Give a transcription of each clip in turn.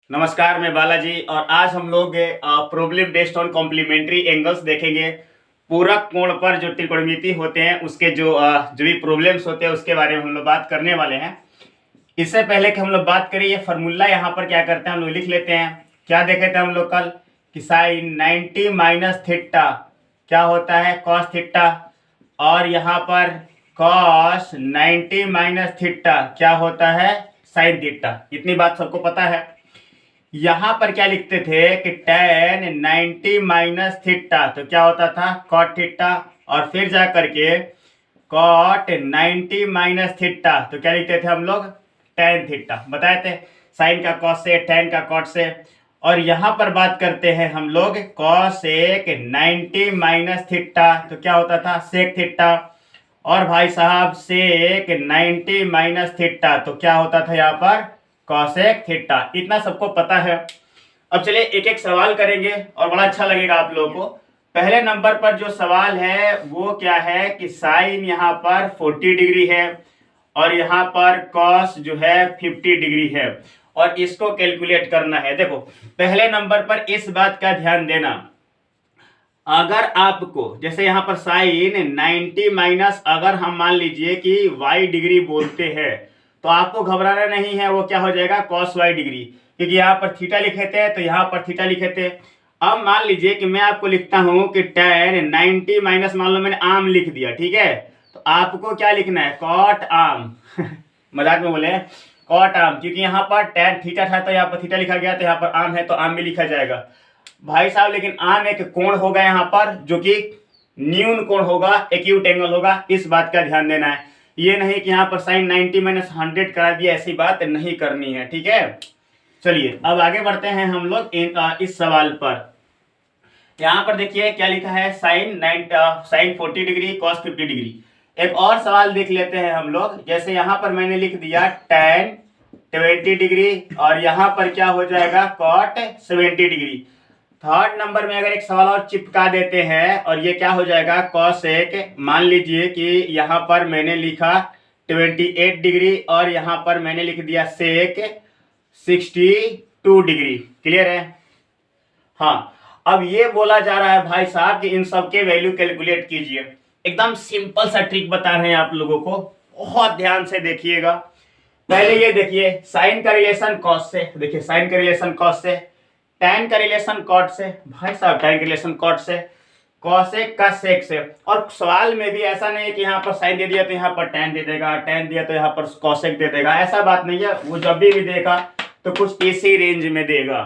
नमस्कार, मैं बालाजी और आज हम लोग problem based on complementary angles देखेंगे। पूरक कोण पर जो त्रिकोणमिति होते हैं उसके जो भी प्रॉब्लम्स होते हैं उसके बारे में हम लोग बात करने वाले हैं। इससे पहले कि हम लोग बात करें, ये फार्मूला यहाँ पर क्या करते हैं हम लोग लिख लेते हैं। क्या देखे थे हम लोग कल कि साइन 90 माइनस थीटा क्या होता है कॉस थीटा, और यहाँ पर कॉस 90 माइनस थीटा क्या होता है साइन थीटा। इतनी बात सबको पता है। यहां पर क्या लिखते थे कि tan 90 माइनस थीटा तो क्या होता था कॉट थीटा, और फिर जा करके कॉट 90 माइनस थीटा तो क्या लिखते थे हम लोग tan थीटा। बताए थे साइन का कॉस से, tan का कॉट से। और यहां पर बात करते हैं हम लोग कॉसेक 90 माइनस थीटा तो क्या होता था सेक थीटा, और भाई साहब सेक 90 माइनस थीटा तो क्या होता था यहाँ पर कॉसेक थीटा। इतना सबको पता है। अब चलिए एक एक सवाल करेंगे और बड़ा अच्छा लगेगा आप लोगों को। पहले नंबर पर जो सवाल है वो क्या है कि साइन यहाँ पर 40 डिग्री है और यहाँ पर कॉस जो है 50 डिग्री है, और इसको कैलकुलेट करना है। देखो पहले नंबर पर इस बात का ध्यान देना, अगर आपको जैसे यहाँ पर साइन 90 माइनस अगर हम मान लीजिए कि y डिग्री बोलते हैं तो आपको घबराना नहीं है, वो क्या हो जाएगा कॉस वाई डिग्री, क्योंकि यहाँ पर थीटा लिखे थे तो यहाँ पर थीटा लिखे थे। अब मान लीजिए कि मैं आपको लिखता हूं कि tan 90 माइनस, मान लो मैंने आम लिख दिया, ठीक है, तो आपको क्या लिखना है कॉट आम मजाक में बोले कॉट आम, क्योंकि यहाँ पर tan थीटा था तो यहाँ पर थीटा लिखा गया, तो यहाँ पर आम है तो आम भी लिखा जाएगा भाई साहब। लेकिन आम एक कोण होगा यहाँ पर जो कि न्यून कोण होगा, एक्यूट एंगल होगा, इस बात का ध्यान देना है। ये नहीं कि यहाँ पर साइन 90 माइनस 100 करा दिया, ऐसी बात नहीं करनी है, ठीक है। चलिए अब आगे बढ़ते हैं हम लोग इस सवाल पर। यहाँ पर देखिए क्या लिखा है साइन 40 डिग्री कॉस 50 डिग्री। एक और सवाल देख लेते हैं हम लोग। जैसे यहाँ पर मैंने लिख दिया tan 20 डिग्री और यहाँ पर क्या हो जाएगा कॉट 70 डिग्री। थर्ड नंबर में अगर एक सवाल और चिपका देते हैं और ये क्या हो जाएगा कॉसेक, मान लीजिए कि यहाँ पर मैंने लिखा 28 डिग्री और यहाँ पर मैंने लिख दिया सेक 62 डिग्री। क्लियर है। हाँ, अब ये बोला जा रहा है भाई साहब कि इन सब के वैल्यू कैलकुलेट कीजिए। एकदम सिंपल सा ट्रिक बता रहे हैं आप लोगों को, बहुत ध्यान से देखिएगा। पहले ये देखिए साइन का रिलेशन कॉस से, देखिए साइन का रिलेशन कॉस से, tan का रिलेशन कॉट से, भाई साहब tan का रिलेशन कॉट से, कॉसेक का सेक से। और सवाल में भी ऐसा नहीं है कि यहाँ पर साइन दे दिया तो यहाँ पर tan दे देगा, tan दिया तो यहाँ पर कॉसेक दे देगा, ऐसा बात नहीं है। वो जब भी देगा तो कुछ इसी रेंज में देगा।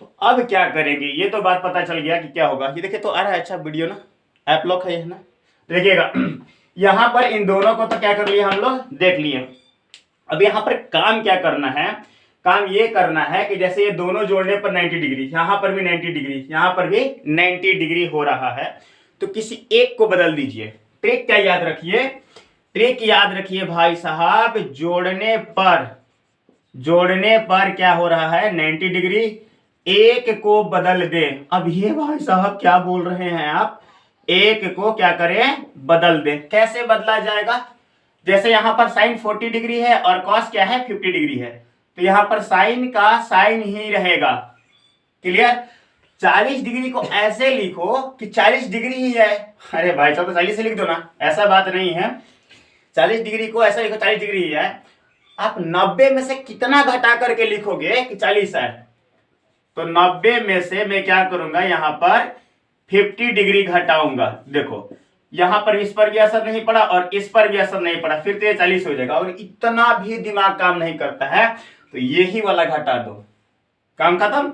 तो अब क्या करेंगे, ये तो बात पता चल गया कि क्या होगा। ये देखिए तो आ रहा है अच्छा वीडियो ना, ऐप लॉक है ना, देखिएगा। यहाँ पर इन दोनों को तो क्या कर लिया हम लोग देख लिए। अब यहाँ पर काम क्या करना है, काम ये करना है कि जैसे ये दोनों जोड़ने पर 90 डिग्री, यहां पर भी 90 डिग्री, यहां पर भी 90 डिग्री हो रहा है, तो किसी एक को बदल दीजिए। ट्रिक क्या याद रखिए, ट्रिक याद रखिए भाई साहब, जोड़ने पर क्या हो रहा है 90 डिग्री, एक को बदल दे। अब ये भाई साहब क्या बोल रहे हैं आप, एक को क्या करें बदल दे। कैसे बदला जाएगा, जैसे यहां पर साइन 40 डिग्री है और कॉस क्या है 50 डिग्री है, तो यहां पर साइन का साइन ही रहेगा। क्लियर। 40 डिग्री को ऐसे लिखो कि 40 डिग्री ही है। अरे भाई साहब तो 40 से लिख दो ना, ऐसा बात नहीं है। 40 डिग्री को ऐसा लिखो 40 डिग्री ही है। आप 90 में से कितना घटा करके लिखोगे कि 40 है, तो 90 में से मैं क्या करूंगा यहाँ पर 50 डिग्री घटाऊंगा। देखो यहां पर इस पर भी असर नहीं पड़ा और इस पर भी असर नहीं पड़ा, फिर तो ये 40 हो जाएगा। और इतना भी दिमाग काम नहीं करता है तो यही वाला घटा दो, काम खत्म।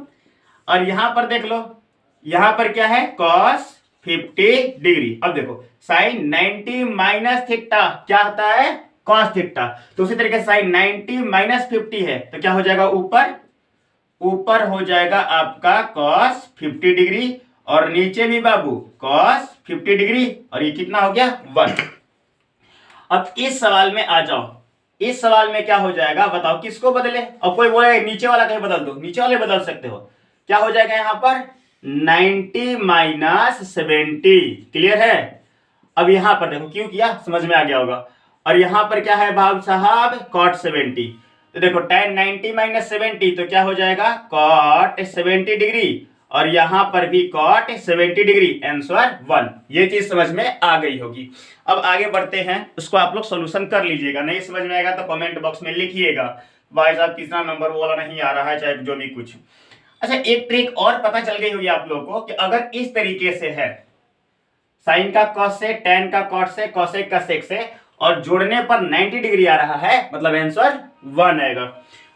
और यहां पर देख लो, यहां पर क्या है cos 50 डिग्री। अब देखो साइन 90 माइनस थीटा क्या होता है cos थीटा, तो उसी तरीके से साइन 90 माइनस 50 है तो क्या हो जाएगा ऊपर हो जाएगा आपका cos 50 डिग्री, और नीचे भी बाबू cos 50 डिग्री, और ये कितना हो गया 1। अब इस सवाल में आ जाओ, इस सवाल में क्या हो जाएगा बताओ, किसको बदले। अब कोई बोले नीचे वाला कहीं बदल दो, नीचे वाले बदल सकते हो। क्या हो जाएगा यहाँ पर 90 माइनस 70। क्लियर है। अब यहां पर देखो क्यों किया, समझ में आ गया होगा। और यहां पर क्या है भाई साहब cot 70, तो देखो tan 90 माइनस 70 तो क्या हो जाएगा cot 70 डिग्री, और यहां पर भी cot 70 डिग्री, आंसर 1। ये चीज समझ में आ गई होगी। अब आगे बढ़ते हैं, उसको आप लोग सोल्यूशन कर लीजिएगा, नहीं समझ में आएगा तो कमेंट बॉक्स में लिखिएगा भाई साहब कितना नंबर वाला नहीं आ रहा है, चाहे जो भी कुछ। अच्छा, एक ट्रिक और पता चल गई होगी आप लोगों को कि अगर इस तरीके से है, साइन का कॉस से, tan का कॉट से, कोसेक का सेक से, और जोड़ने पर 90 डिग्री आ रहा है, मतलब आंसर 1 आएगा।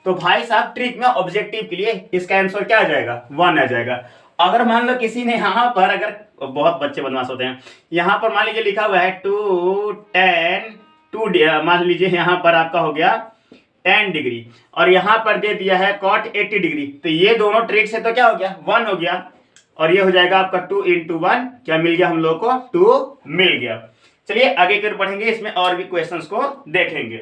तो भाई साहब ट्रिक में ऑब्जेक्टिव के लिए इसका आंसर क्या आ जाएगा 1 आ जाएगा। अगर मान लो किसी ने यहाँ पर, अगर बहुत बच्चे बदमाश होते हैं, यहाँ पर मान लीजिए लिखा हुआ है 2 tan 2, मान लीजिए यहाँ पर आपका हो गया 10 डिग्री, और यहाँ पर दे दिया है cot 80 डिग्री, तो ये दोनों ट्रिक से तो क्या हो गया 1 हो गया, और ये हो जाएगा आपका 2 into 1, क्या मिल गया हम लोग को 2 मिल गया। चलिए आगे कर बढ़ेंगे, इसमें और भी क्वेश्चंस को देखेंगे।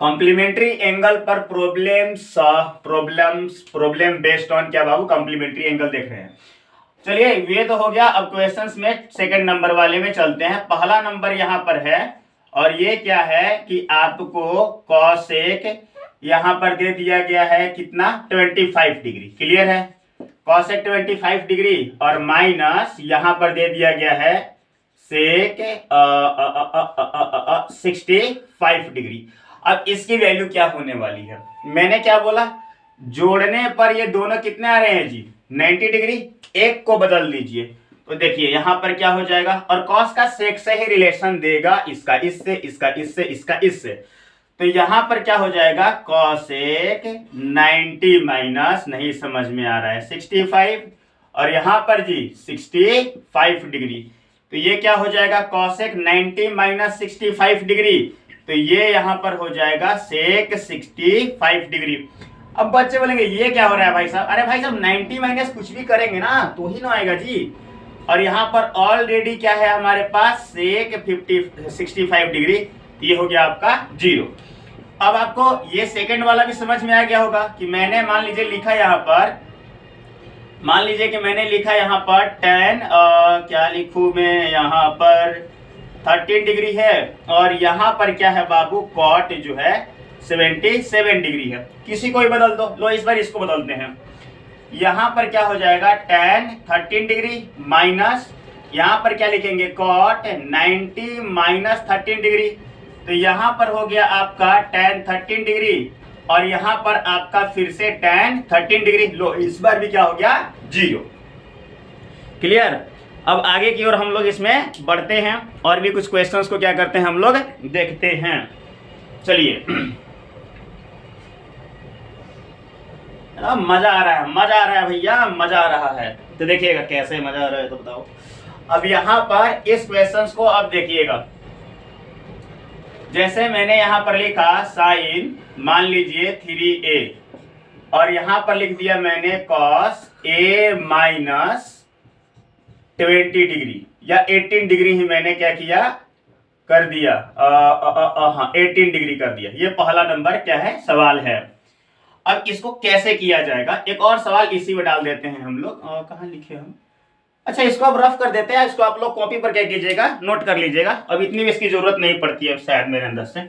कॉम्प्लीमेंट्री एंगल पर प्रॉब्लम बेस्ड ऑन क्या बाबू, कॉम्प्लीमेंट्री एंगल देख रहे हैं। चलिए ये तो हो गया। अब क्वेश्चंस में सेकंड नंबर वाले में चलते हैं। पहला नंबर यहाँ पर है, और ये क्या है कि आपको कॉसेक यहाँ पर दे दिया गया है कितना 25 डिग्री, क्लियर है, कॉसेक 25 डिग्री, और माइनस यहाँ पर दे दिया गया है सेक 65 डिग्री। अब इसकी वैल्यू क्या होने वाली है, मैंने क्या बोला, जोड़ने पर ये दोनों कितने आ रहे हैं जी 90 डिग्री, एक को बदल दीजिए तो देखिए यहां पर क्या हो जाएगा, और कॉस का सेक से ही रिलेशन देगा, इसका इससे, इसका इससे, इसका इससे, तो यहां पर क्या हो जाएगा कॉसेक 90 माइनस, नहीं समझ में आ रहा है 65, और यहां पर जी 65 डिग्री, तो ये क्या हो जाएगा कॉसेक 90 माइनस 65 डिग्री, तो ये यहां पर हो जाएगा सेक 65 डिग्री। अब बच्चे बोलेंगे ये क्या हो रहा है भाई साहब, अरे भाई साहब 90 माइनस कुछ भी करेंगे ना तो ही ना आएगा जी, और यहाँ पर ऑलरेडी क्या है हमारे पास सेक 65 डिग्री, ये हो गया आपका 0। अब आपको ये सेकंड वाला भी समझ में आ गया होगा कि मैंने मान लीजिए लिखा यहाँ पर, मान लीजिए कि मैंने लिखा यहाँ पर tan क्या लिखूं मैं, यहाँ पर 13 डिग्री है, और यहाँ पर क्या है बाबू कॉट जो है 77 डिग्री है, किसी को ही बदल दो, लो इस बार इसको बदलते हैं, यहाँ पर क्या हो जाएगा tan 13 डिग्री माइनस, यहाँ पर क्या लिखेंगे कॉट 90 माइनस 13 डिग्री, तो यहाँ पर हो गया आपका tan 13 डिग्री, और यहाँ पर आपका फिर से tan 13 डिग्री, लो इस बार भी क्या हो गया 0, क्लियर। अब आगे की ओर हम लोग इसमें बढ़ते हैं, और भी कुछ क्वेश्चंस को क्या करते हैं हम लोग देखते हैं। चलिए मजा आ रहा है, मजा आ रहा है भैया, मजा आ रहा है, तो देखिएगा कैसे मजा आ रहा है तो बताओ। अब यहाँ पर इस क्वेश्चंस को अब देखिएगा, जैसे मैंने यहाँ पर लिखा साइन मान लीजिए 3a, और यहाँ पर लिख दिया मैंने कॉस a माइनस 20 डिग्री या 18 डिग्री ही मैंने क्या किया कर दिया, हाँ 18 डिग्री कर दिया। ये पहला नंबर क्या है सवाल है। अब इसको कैसे किया जाएगा, एक और सवाल इसी में डाल देते हैं हम लोग, कहाँ लिखे हम, अच्छा इसको अब रफ कर देते हैं, इसको आप लोग कॉपी पर क्या कीजिएगा नोट कर लीजिएगा, अब इतनी भी इसकी जरूरत नहीं पड़ती है शायद मेरे अंदर से।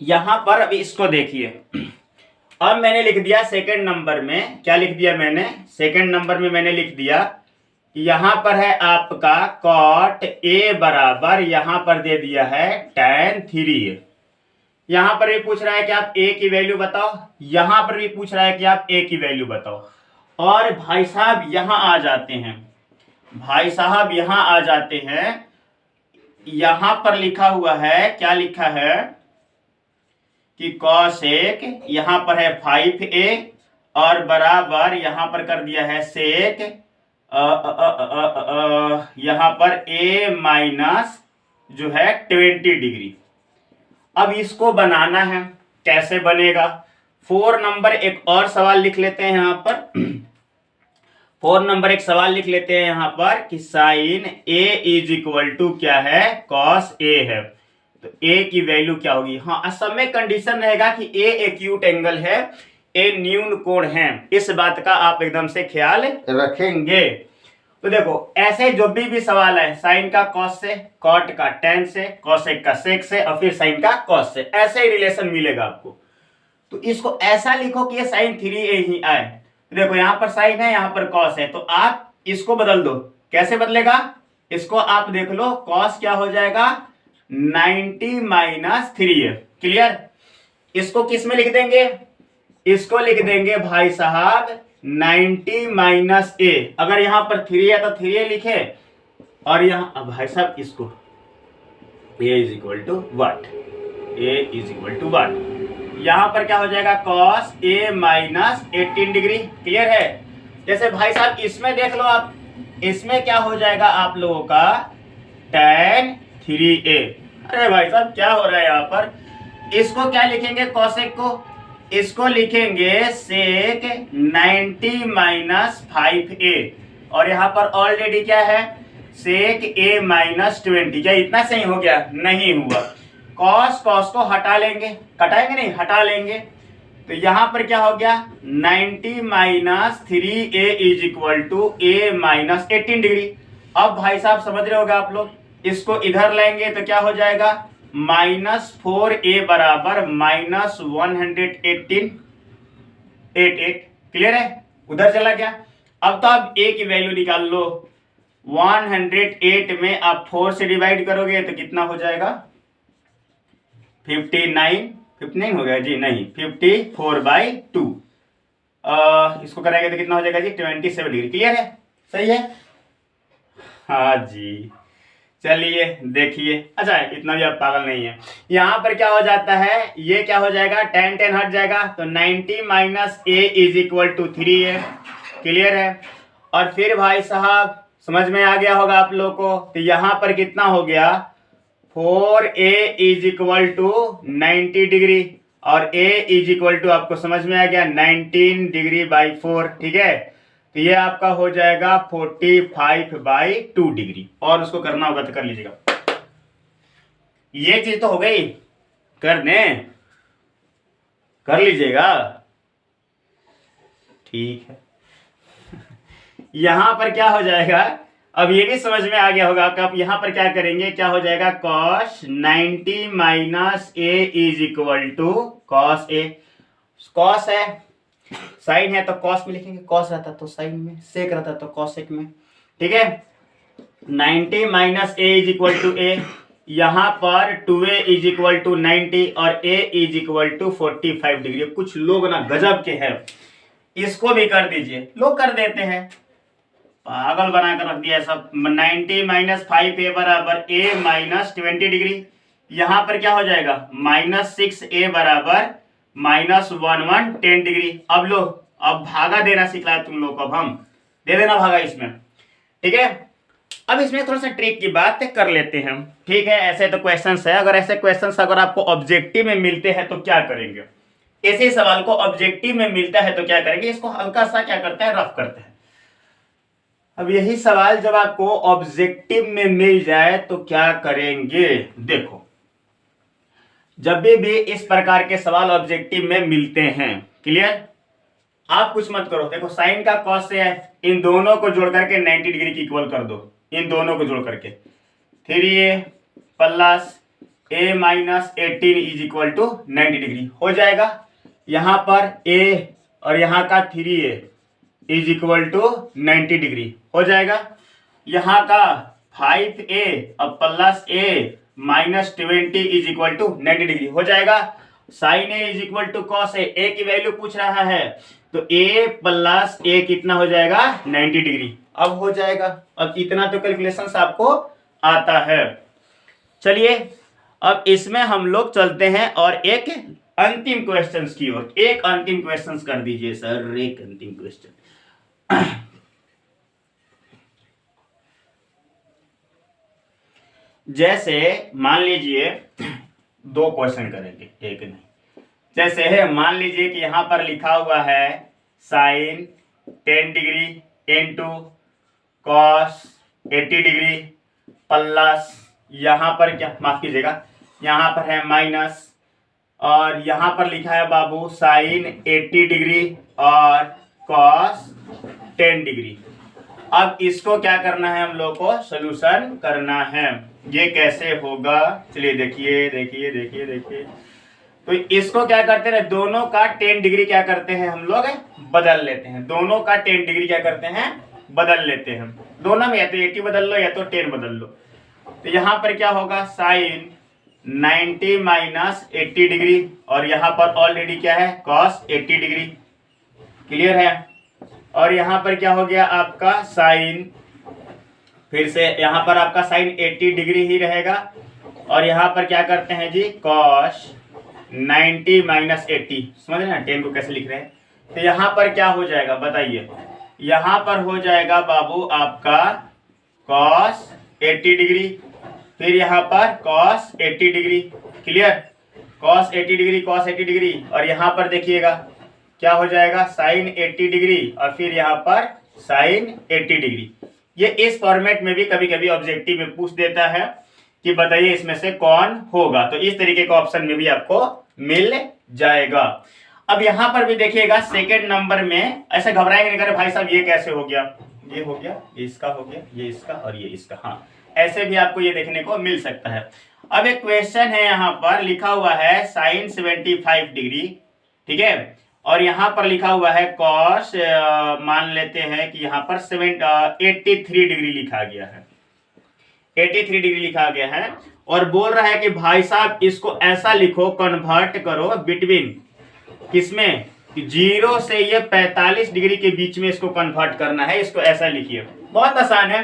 यहां पर अभी इसको देखिए, अब मैंने लिख दिया सेकंड नंबर में, क्या लिख दिया मैंने सेकंड नंबर में मैंने लिख दिया कि यहां पर है आपका कॉट a बराबर, यहां पर दे दिया है tan 3a, यहां पर भी पूछ रहा है कि आप a की वैल्यू बताओ, यहां पर भी पूछ रहा है कि आप a की वैल्यू बताओ, और भाई साहब यहां आ जाते हैं, भाई साहब यहां आ जाते हैं, यहां पर लिखा हुआ है, क्या लिखा है कि कॉसेक यहां पर है 5a, और बराबर यहां पर कर दिया है सेक यहां पर a माइनस जो है 20 डिग्री। अब इसको बनाना है, कैसे बनेगा, 4 नंबर एक और सवाल लिख लेते हैं यहाँ पर, 4 नंबर एक सवाल लिख लेते हैं यहाँ पर कि sine a is equal to क्या है कॉस a है, तो a की वैल्यू क्या होगी, हाँ सब में कंडीशन रहेगा कि a एक्यूट एंगल है, a न्यून कोण है, इस बात का आप एकदम से ख्याल रखेंगे। तो देखो ऐसे जो भी सवाल है, साइन का कॉस से, कॉट का टेन से, कॉसेक का सेक से, और फिर साइन का कॉस से, ऐसे ही रिलेशन मिलेगा आपको। तो इसको ऐसा लिखो कि ये साइन 3a ही आए। तो देखो यहां पर साइन है, यहां पर कॉस है, तो आप इसको बदल दो। कैसे बदलेगा, इसको आप देख लो, कॉस क्या हो जाएगा 90 माइनस 3a। क्लियर। इसको किस में लिख देंगे, इसको लिख देंगे भाई साहब 90 माइनस ए। अगर यहां पर 3 है तो 3a लिखे, और यहां अब भाई साहब इसको a is equal to what, a is equal to what, यहां पर क्या हो जाएगा cos a minus 18 degree. Clear है। जैसे भाई साहब इसमें देख लो आप, इसमें क्या हो जाएगा आप लोगों का tan 3a। अरे भाई साहब क्या हो रहा है यहां पर, इसको क्या लिखेंगे कॉसेक को, इसको लिखेंगे सेक 90 माइनस 5a, और यहां पर ऑलरेडी क्या है सेक a माइनस 20। क्या इतना सही हो गया, नहीं हुआ। कॉस कॉस को हटा लेंगे, कटाएंगे नहीं, हटा लेंगे, तो यहां पर क्या हो गया 90 minus 3a is equal to a minus 18 degree. अब भाई साहब समझ रहे होगा आप लोग, इसको इधर लाएंगे तो क्या हो जाएगा -4a बराबर -118 88। क्लियर है, उधर चला गया। अब तो आप a की वैल्यू निकाल लो, 108 में आप 4 से डिवाइड करोगे तो कितना हो जाएगा 59 हो गया जी, नहीं 54/2। इसको कराएंगे तो कितना हो जाएगा जी 27 डिग्री। क्लियर है, सही है, हाँ जी। चलिए देखिए, अच्छा इतना भी आप पागल नहीं है। यहां पर क्या हो जाता है, ये क्या हो जाएगा tan हट जाएगा, तो 90 minus a is equal to 3a। Clear है। और फिर भाई साहब समझ में आ गया होगा आप लोगों को, तो यहां पर कितना हो गया 4a is equal to 90 degree, और a इज इक्वल टू आपको समझ में आ गया 19 डिग्री बाई 4। ठीक है, तो ये आपका हो जाएगा 45/2 डिग्री, और उसको करना होगा तो कर लीजिएगा। ये चीज तो हो गई, कर लीजिएगा, ठीक है। यहां पर क्या हो जाएगा, अब ये भी समझ में आ गया होगा कि आप यहां पर क्या करेंगे, क्या हो जाएगा cos 90 minus a is equal to cos a। cos है, साइन है तो cos में लिखेंगे, cos रहता तो साइन में, सेक रहता तो cosec में। ठीक है, 90 minus a is equal to a, यहां पर 2a इज इक्वल टू 90 और a is equal to 45 degree. कुछ लोग ना गजब के हैं, इसको भी कर दीजिए, लोग कर देते हैं, पागल बनाकर रख दिया सब। 90 माइनस 5a बराबर a माइनस 20 डिग्री, यहां पर क्या हो जाएगा -6a बराबर -1110 डिग्री। अब लो, अब भागा देना सिखला तुम लोग को, अब हम दे देना भागा इसमें। ठीक है, अब इसमें थोड़ा सा ट्रिक की बात कर लेते हैं। ठीक है, ऐसे तो क्वेश्चंस है, अगर ऐसे क्वेश्चंस अगर आपको ऑब्जेक्टिव में मिलते हैं तो क्या करेंगे, ऐसे सवाल को ऑब्जेक्टिव में मिलता है तो क्या करेंगे, इसको हल्का सा क्या करते हैं रफ करते हैं। अब यही सवाल जब आपको ऑब्जेक्टिव में मिल जाए तो क्या करेंगे, देखो जब भी इस प्रकार के सवाल ऑब्जेक्टिव में मिलते हैं, क्लियर, आप कुछ मत करो। देखो साइन का कॉस से है, इन दोनों को जोड़ करके 90 डिग्री की इक्वल कर दो, इन दोनों को जोड़ करके 3a plus a minus 18 is equal to 90 degree हो जाएगा। यहां पर a और यहां का 3a is equal to 90 degree हो जाएगा। यहां का 5a और plus a minus 20 is equal to 90 degree हो जाएगा। Sine a is equal to cos a, a की वैल्यू पूछ रहा है, तो a प्लस a कितना हो जाएगा 90 डिग्री। अब हो जाएगा, अब इतना तो कैलकुलेशन आपको आता है। चलिए अब इसमें हम लोग चलते हैं और एक अंतिम क्वेश्चन की ओर। एक अंतिम क्वेश्चन कर दीजिए सर, एक अंतिम क्वेश्चन। जैसे मान लीजिए दो क्वेश्चन करेंगे, एक नहीं। जैसे है मान लीजिए कि यहां पर लिखा हुआ है sine 10 degree into cos 80 degree plus, यहां पर क्या, माफ कीजिएगा, यहां पर है माइनस, और यहां पर लिखा है बाबू साइन 80 डिग्री और कॉस 10 डिग्री। अब इसको क्या करना है, हम लोग को सोल्यूशन करना है। ये कैसे होगा, चलिए देखिए देखिए देखिए देखिए। तो इसको क्या करते हैं, दोनों का 10 डिग्री क्या करते हैं हम लोग, बदल लेते हैं। दोनों का 10 डिग्री क्या करते हैं, बदल लेते हैं। दोनों में या तो 80 बदल लो या तो 10 बदल लो। तो यहाँ पर क्या होगा, साइन 90 माइनस 80 डिग्री, और यहाँ पर ऑलरेडी क्या है, कॉस 80 डिग्री। क्लियर है। और यहाँ पर क्या हो गया आपका साइन, फिर से यहाँ पर आपका साइन 80 डिग्री ही रहेगा, और यहाँ पर क्या करते हैं जी, कॉस 90 माइनस 80। समझ रहे हैं 10 को कैसे लिख रहे हैं। तो यहाँ पर क्या हो जाएगा बताइए, यहाँ पर हो जाएगा बाबू आपका कॉस 80 डिग्री, फिर यहाँ पर cos 80 degree. Clear, cos 80 degree, cos 80 degree, और यहाँ पर देखिएगा क्या हो जाएगा, साइन 80 डिग्री, और फिर यहाँ पर साइन 80 डिग्री। ये इस फॉर्मेट में भी कभी कभी ऑब्जेक्टिव में पूछ देता है कि बताइए इसमें से कौन होगा। तो इस तरीके का ऑप्शन में भी आपको मिल जाएगा। अब यहाँ पर भी देखिएगा सेकंड नंबर में, ऐसे घबराएंगे नहीं, करे भाई साहब ये कैसे हो गया, ये हो गया, ये इसका हो गया, ये इसका और ये इसका। हाँ, ऐसे भी आपको ये देखने को मिल सकता है। अब एक क्वेश्चन है, यहाँ पर लिखा हुआ है साइन 75 डिग्री, ठीक है, और यहाँ पर लिखा हुआ है कॉस, मान लेते हैं कि यहाँ पर 83 डिग्री लिखा गया है, 83 डिग्री लिखा गया है, और बोल रहा है कि भाई साहब इसको ऐसा लिखो, कन्वर्ट करो बिटवीन किसमें, 0 से ये 45 डिग्री के बीच में इसको कन्वर्ट करना है। इसको ऐसा लिखिए, बहुत आसान है।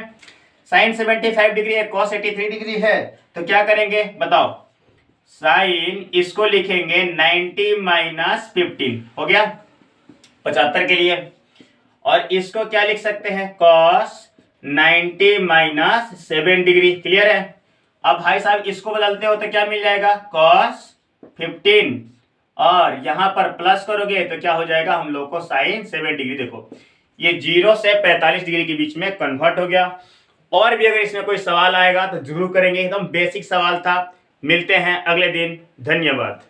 साइन 75 डिग्री है, कॉस 83 डिग्री है, तो क्या करेंगे बताओ, साइन इसको लिखेंगे 90 माइनस 15, हो गया 75 के लिए, और इसको क्या लिख सकते हैं, कॉस 90 माइनस 7 डिग्री। क्लियर है। अब भाई साहब इसको बदलते हो तो क्या मिल जाएगा, कॉस 15, और यहां पर प्लस करोगे तो क्या हो जाएगा हम लोग को साइन 7 डिग्री। देखो ये 0 से 45 डिग्री के बीच में कन्वर्ट हो गया। और भी अगर इसमें कोई सवाल आएगा तो जरूर करेंगे, एकदम बेसिक सवाल था। मिलते हैं अगले दिन, धन्यवाद।